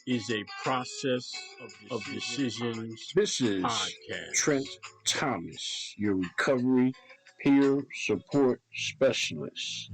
is a process of decisions This is podcast. Trent Thomas, your recovery peer support specialist.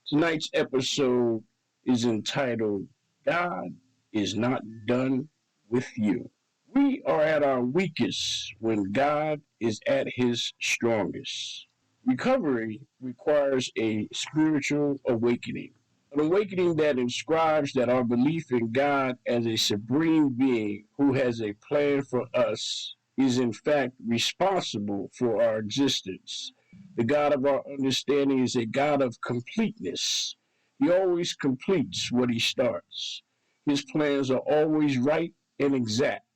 Tonight's episode is entitled God is Not Done with You. We are at our weakest when God is at his strongest. Recovery requires a spiritual awakening. An awakening that inscribes that our belief in God as a supreme being who has a plan for us is in fact responsible for our existence. The God of our understanding is a God of completeness. He always completes what he starts. His plans are always right and exact.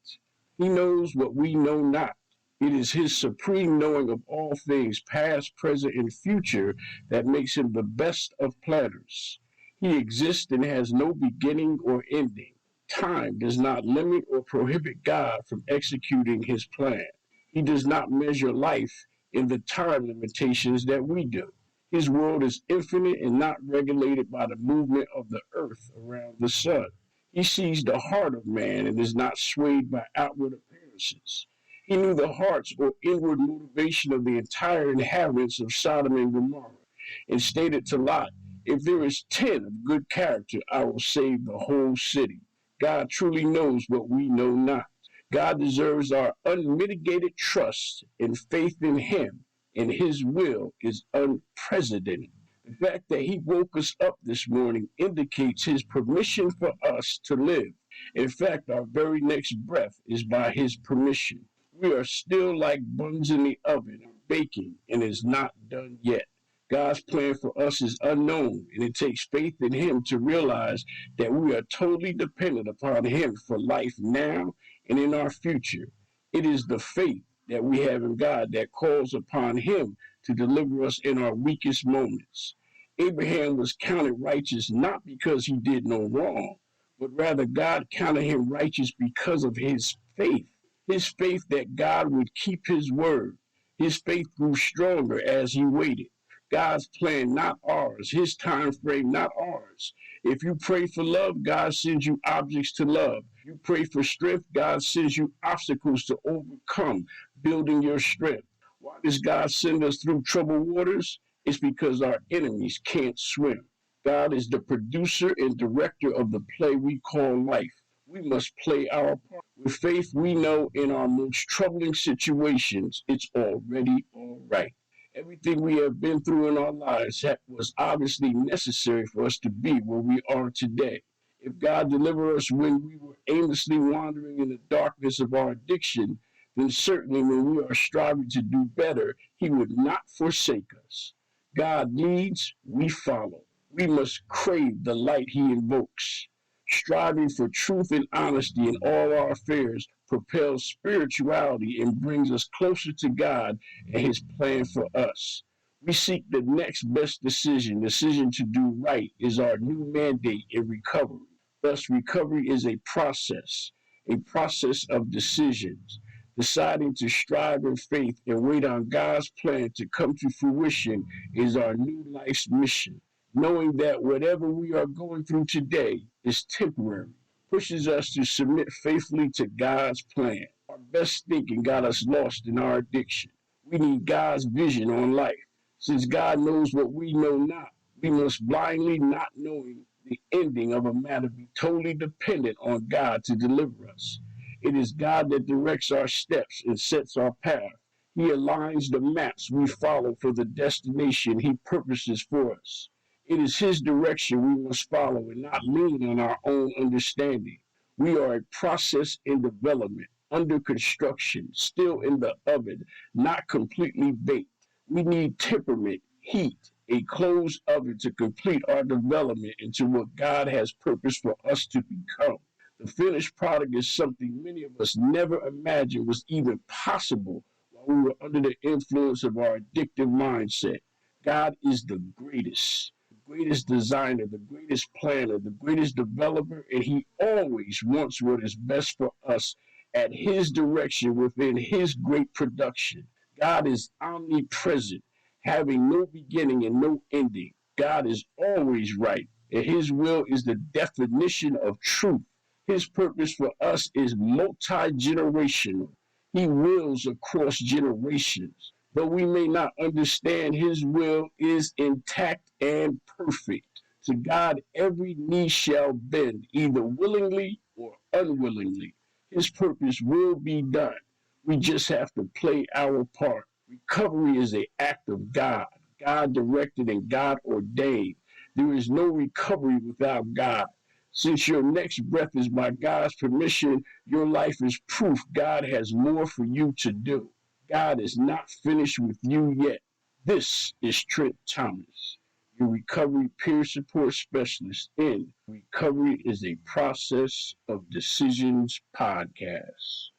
He knows what we know not. It is his supreme knowing of all things, past, present, and future, that makes him the best of planners. He exists and has no beginning or ending. Time does not limit or prohibit God from executing his plan. He does not measure life in the time limitations that we do. His world is infinite and not regulated by the movement of the earth around the sun. He sees the heart of man and is not swayed by outward appearances. He knew the hearts or inward motivation of the entire inhabitants of Sodom and Gomorrah, and stated to Lot, "If there is 10 of good character, I will save the whole city." God truly knows what we know not. God deserves our unmitigated trust and faith in him, and his will is unprecedented. The fact that he woke us up this morning indicates his permission for us to live. In fact, our very next breath is by his permission. We are still like buns in the oven, baking, and is not done yet. God's plan for us is unknown, and it takes faith in him to realize that we are totally dependent upon him for life now and in our future. It is the faith that we have in God that calls upon him to deliver us in our weakest moments. Abraham was counted righteous not because he did no wrong, but rather God counted him righteous because of his faith. His faith that God would keep his word. His faith grew stronger as he waited. God's plan, not ours. His time frame, not ours. If you pray for love, God sends you objects to love. You pray for strength, God sends you obstacles to overcome, building your strength. Why does God send us through troubled waters? It's because our enemies can't swim. God is the producer and director of the play we call life. We must play our part. With faith, we know in our most troubling situations, it's already all right. Everything we have been through in our lives was obviously necessary for us to be where we are today. If God delivered us when we were aimlessly wandering in the darkness of our addiction, then certainly when we are striving to do better, he would not forsake us. God leads, we follow. We must crave the light he invokes. Striving for truth and honesty in all our affairs propels spirituality and brings us closer to God and his plan for us. We seek the next best decision. Decision to do right is our new mandate in recovery. Thus, recovery is a process of decisions. Deciding to strive in faith and wait on God's plan to come to fruition is our new life's mission. Knowing that whatever we are going through today is temporary pushes us to submit faithfully to God's plan. Our best thinking got us lost in our addiction. We need God's vision on life. Since God knows what we know not, we must blindly, not knowing the ending of a matter, be totally dependent on God to deliver us. It is God that directs our steps and sets our path. He aligns the maps we follow for the destination he purposes for us. It is his direction we must follow and not lean on our own understanding. We are a process in development, under construction, still in the oven, not completely baked. We need temperament, heat, a closed oven to complete our development into what God has purposed for us to become. The finished product is something many of us never imagined was even possible while we were under the influence of our addictive mindset. God is the greatest designer, the greatest planner, the greatest developer, and he always wants what is best for us at his direction within his great production. God is omnipresent, having no beginning and no ending. God is always right, and his will is the definition of truth. His purpose for us is multi generational. He wills across generations. Though we may not understand, His will is intact and perfect. To God, every knee shall bend, either willingly or unwillingly. His purpose will be done. We just have to play our part. Recovery is an act of God, God directed and God ordained. There is no recovery without God. Since your next breath is by God's permission, your life is proof God has more for you to do. God is not finished with you yet. This is Trent Thomas, your recovery peer support specialist in Recovery is a Process of Decisions podcast.